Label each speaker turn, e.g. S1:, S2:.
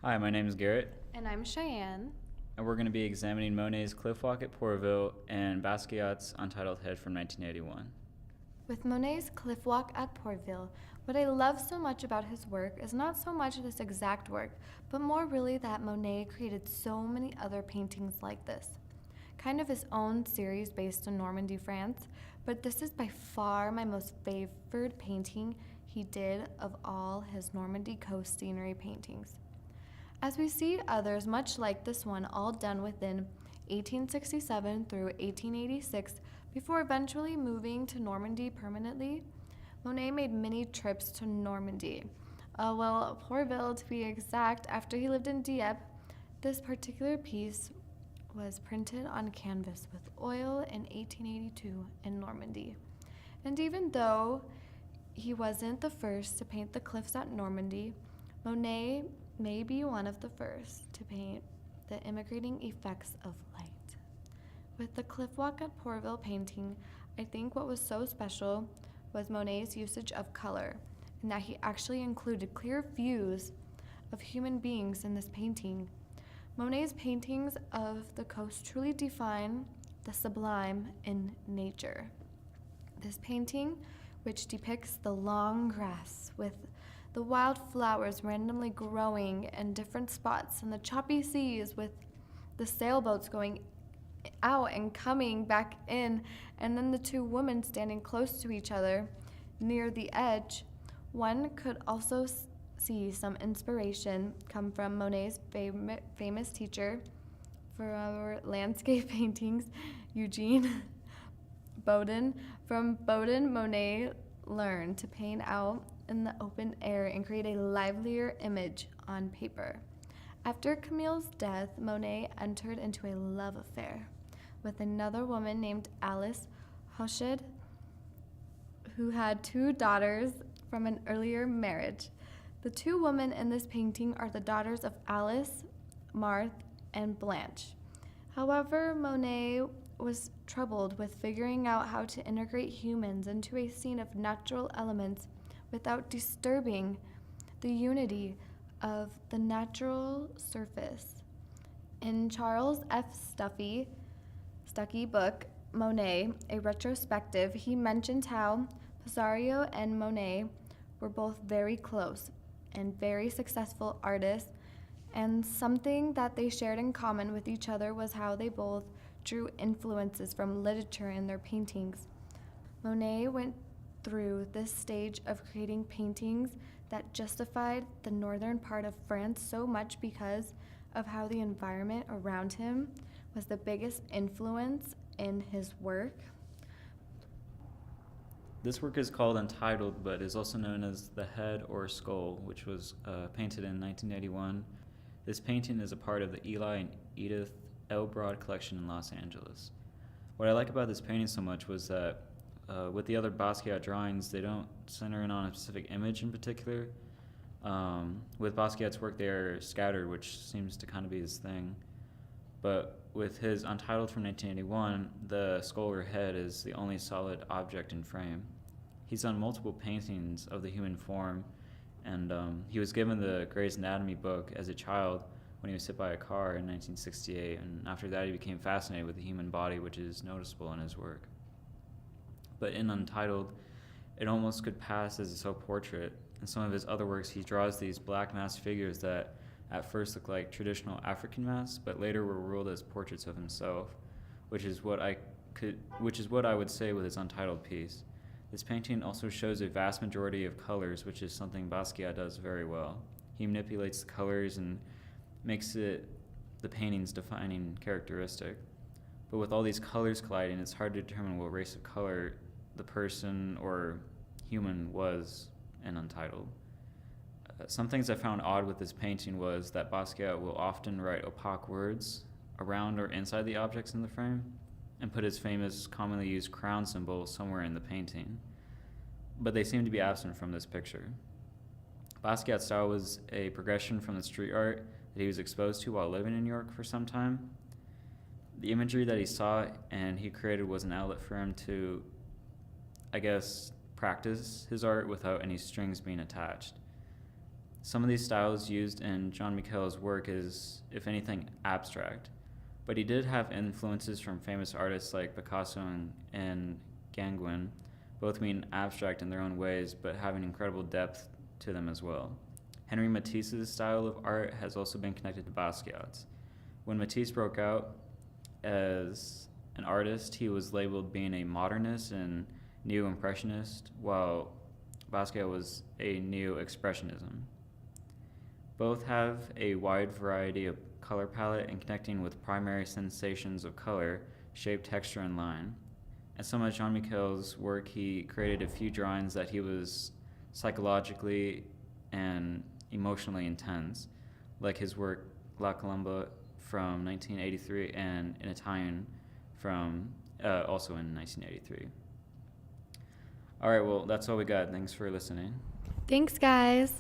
S1: Hi, my name is Garrett,
S2: And I'm Cheyenne.
S1: and we're going to be examining Monet's Cliff Walk at Pourville and Basquiat's Untitled Head from 1981.
S2: With Monet's Cliff Walk at Pourville, what I love so much about his work is not so much this exact work, but more really that Monet created so many other paintings like this. Kind of his own series based in Normandy, France, but this is by far my most favored painting he did of all his Normandy coast scenery paintings. As we see others much like this one all done within 1867 through 1886 before eventually moving to Normandy permanently, Monet made many trips to Normandy. Pourville to be exact, after he lived in Dieppe. This particular piece was printed on canvas with oil in 1882 in Normandy. And even though he wasn't the first to paint the cliffs at Normandy, Monet may be one of the first to paint the immigrating effects of light. With the Cliff Walk at Pourville painting, I think what was so special was Monet's usage of color, and that he actually included clear views of human beings in this painting. Monet's paintings of the coast truly define the sublime in nature. This painting, which depicts the long grass with the wild flowers randomly growing in different spots, and the choppy seas with the sailboats going out and coming back in, and then the two women standing close to each other near the edge. One could also see some inspiration come from Monet's famous teacher for our landscape paintings, Eugene Boden. From Boden, Monet learned to paint out in the open air and create a livelier image on paper. After Camille's death, Monet entered into a love affair with another woman named Alice Hochschild, who had two daughters from an earlier marriage. The two women in this painting are the daughters of Alice, Marthe, and Blanche. However, Monet was troubled with figuring out how to integrate humans into a scene of natural elements without disturbing the unity of the natural surface. In Charles F. Stuckey book, Monet, a retrospective, he mentioned how Pissarro and Monet were both very close and very successful artists, and something that they shared in common with each other was how they both drew influences from literature in their paintings. Monet went through this stage of creating paintings that justified the northern part of France so much because of how the environment around him was the biggest influence in his work.
S1: This work is called Untitled, but is also known as The Head or Skull, which was painted in 1981. This painting is a part of the Eli and Edith L. Broad collection in Los Angeles. What I like about this painting so much was that with the other Basquiat drawings, they don't center in on a specific image in particular. With Basquiat's work, they are scattered, which seems to kind of be his thing. But with his Untitled from 1981, the skull or head is the only solid object in frame. He's done multiple paintings of the human form, and he was given the Gray's Anatomy book as a child when he was hit by a car in 1968, and after that he became fascinated with the human body, which is noticeable in his work. But in Untitled, it almost could pass as a self-portrait. In some of his other works, he draws these black masked figures that at first look like traditional African masks, but later were ruled as portraits of himself, which is what I would say with his Untitled piece. This painting also shows a vast majority of colors, which is something Basquiat does very well. He manipulates the colors and makes it the painting's defining characteristic. But with all these colors colliding, it's hard to determine what race of color the person or human was in Untitled. Some things I found odd with this painting was that Basquiat will often write opaque words around or inside the objects in the frame and put his famous commonly used crown symbol somewhere in the painting. But they seem to be absent from this picture. Basquiat's style was a progression from the street art that he was exposed to while living in New York for some time. The imagery that he saw and he created was an outlet for him to, practice his art without any strings being attached. Some of these styles used in Jean Michel's work is, if anything, abstract, but he did have influences from famous artists like Picasso and Gauguin. Both mean abstract in their own ways, but having incredible depth to them as well. Henri Matisse's style of art has also been connected to Basquiat's. When Matisse broke out as an artist, he was labeled being a modernist and neo-impressionist, while Basquiat was a neo-expressionism. Both have a wide variety of color palette and connecting with primary sensations of color, shape, texture, and line. In some of Jean Michel's work, he created a few drawings that he was psychologically and emotionally intense, like his work La Colomba from 1983 and In Italian from also in 1983. All right, well, that's all we got. Thanks for listening.
S2: Thanks, guys.